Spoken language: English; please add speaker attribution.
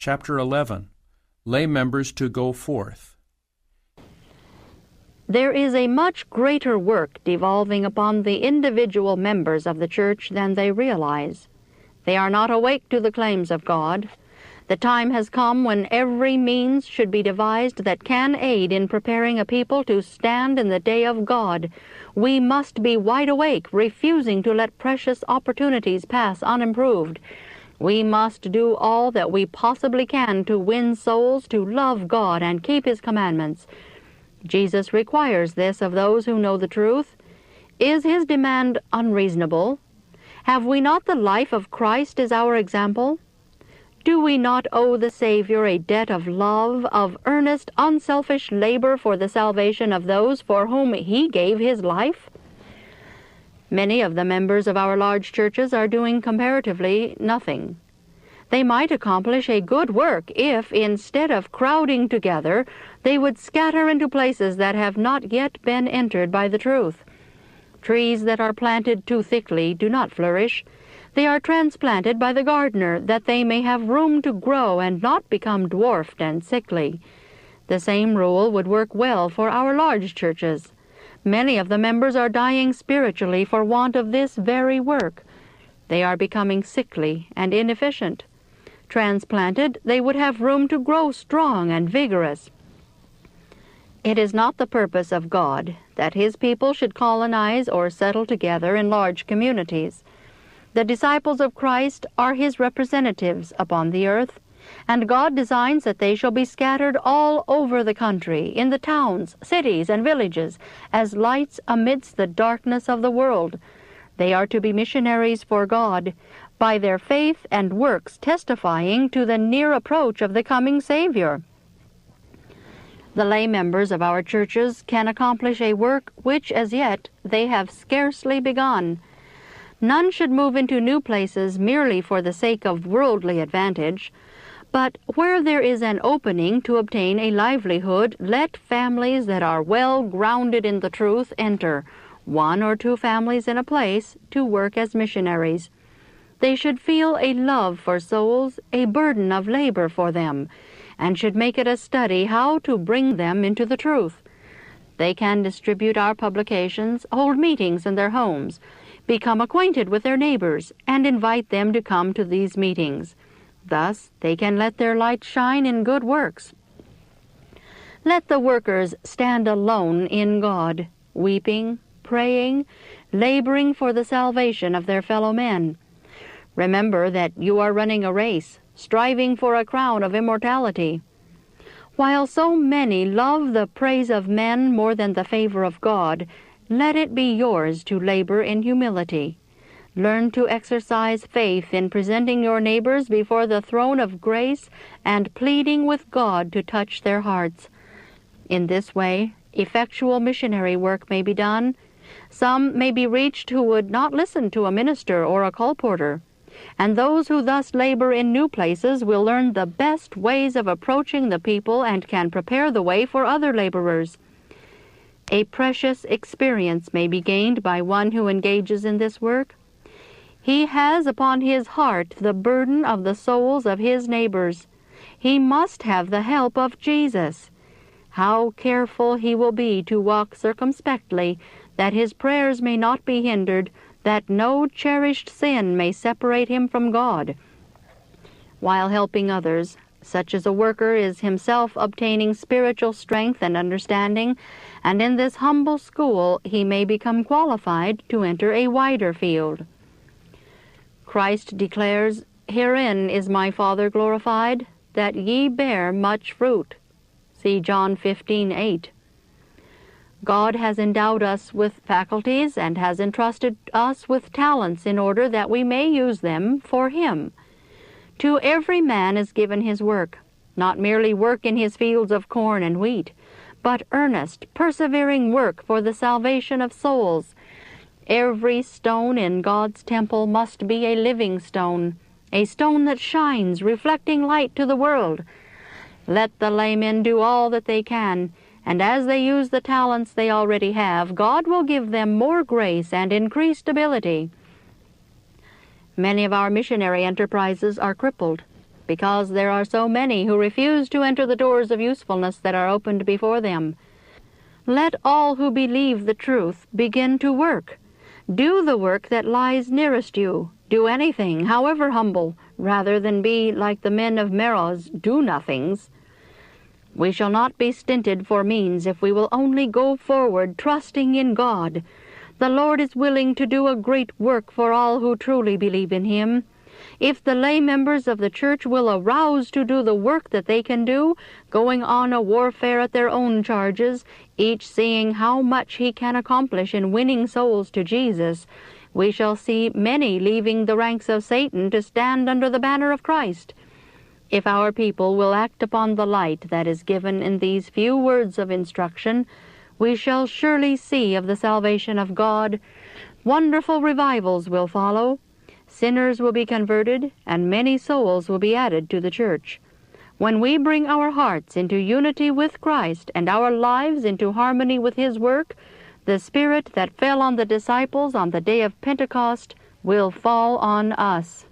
Speaker 1: Chapter 11. Lay members to go forth.
Speaker 2: There is a much greater work devolving upon the individual members of the church than they realize. They are not awake to the claims of God. The time has come when every means should be devised that can aid in preparing a people to stand in the day of God. We must be wide awake, refusing to let precious opportunities pass unimproved. We must do all that we possibly can to win souls to love God and keep His commandments. Jesus requires this of those who know the truth. Is His demand unreasonable? Have we not the life of Christ as our example? Do we not owe the Savior a debt of love, of earnest, unselfish labor for the salvation of those for whom He gave His life? Many of the members of our large churches are doing comparatively nothing. They might accomplish a good work if, instead of crowding together, they would scatter into places that have not yet been entered by the truth. Trees that are planted too thickly do not flourish. They are transplanted by the gardener, that they may have room to grow and not become dwarfed and sickly. The same rule would work well for our large churches. Many of the members are dying spiritually for want of this very work. They are becoming sickly and inefficient. Transplanted, they would have room to grow strong and vigorous. It is not the purpose of God that His people should colonize or settle together in large communities. The disciples of Christ are His representatives upon the earth, and God designs that they shall be scattered all over the country, in the towns, cities, and villages, as lights amidst the darkness of the world. They are to be missionaries for God, by their faith and works testifying to the near approach of the coming Savior. The lay members of our churches can accomplish a work which as yet they have scarcely begun. None should move into new places merely for the sake of worldly advantage, but where there is an opening to obtain a livelihood, let families that are well grounded in the truth enter, 1 or 2 families in a place, to work as missionaries. They should feel a love for souls, a burden of labor for them, and should make it a study how to bring them into the truth. They can distribute our publications, hold meetings in their homes, become acquainted with their neighbors, and invite them to come to these meetings. Thus, they can let their light shine in good works. Let the workers stand alone in God, weeping, praying, laboring for the salvation of their fellow men. Remember that you are running a race, striving for a crown of immortality. While so many love the praise of men more than the favor of God, let it be yours to labor in humility. Learn to exercise faith in presenting your neighbors before the throne of grace and pleading with God to touch their hearts. In this way, effectual missionary work may be done. Some may be reached who would not listen to a minister or a colporteur, and those who thus labor in new places will learn the best ways of approaching the people and can prepare the way for other laborers. A precious experience may be gained by one who engages in this work. He has upon his heart the burden of the souls of his neighbors. He must have the help of Jesus. How careful he will be to walk circumspectly, that his prayers may not be hindered, that no cherished sin may separate him from God. While helping others, such as a worker is himself obtaining spiritual strength and understanding, and in this humble school he may become qualified to enter a wider field. Christ declares, "Herein is my Father glorified, that ye bear much fruit." See John 15:8. God has endowed us with faculties and has entrusted us with talents in order that we may use them for Him. To every man is given his work, not merely work in his fields of corn and wheat, but earnest, persevering work for the salvation of souls. Every stone in God's temple must be a living stone, a stone that shines, reflecting light to the world. Let the laymen do all that they can, and as they use the talents they already have, God will give them more grace and increased ability. Many of our missionary enterprises are crippled. because there are so many who refuse to enter the doors of usefulness that are opened before them. Let all who believe the truth begin to work. Do the work that lies nearest you. Do anything, however humble, rather than be like the men of Meroz, do-nothings. We shall not be stinted for means if we will only go forward, trusting in God. The Lord is willing to do a great work for all who truly believe in Him. If the lay members of the church will arouse to do the work that they can do, going on a warfare at their own charges, each seeing how much he can accomplish in winning souls to Jesus, we shall see many leaving the ranks of Satan to stand under the banner of Christ. If our people will act upon the light that is given in these few words of instruction, we shall surely see of the salvation of God. Wonderful revivals will follow. Sinners will be converted, and many souls will be added to the church. When we bring our hearts into unity with Christ and our lives into harmony with His work, the Spirit that fell on the disciples on the day of Pentecost will fall on us.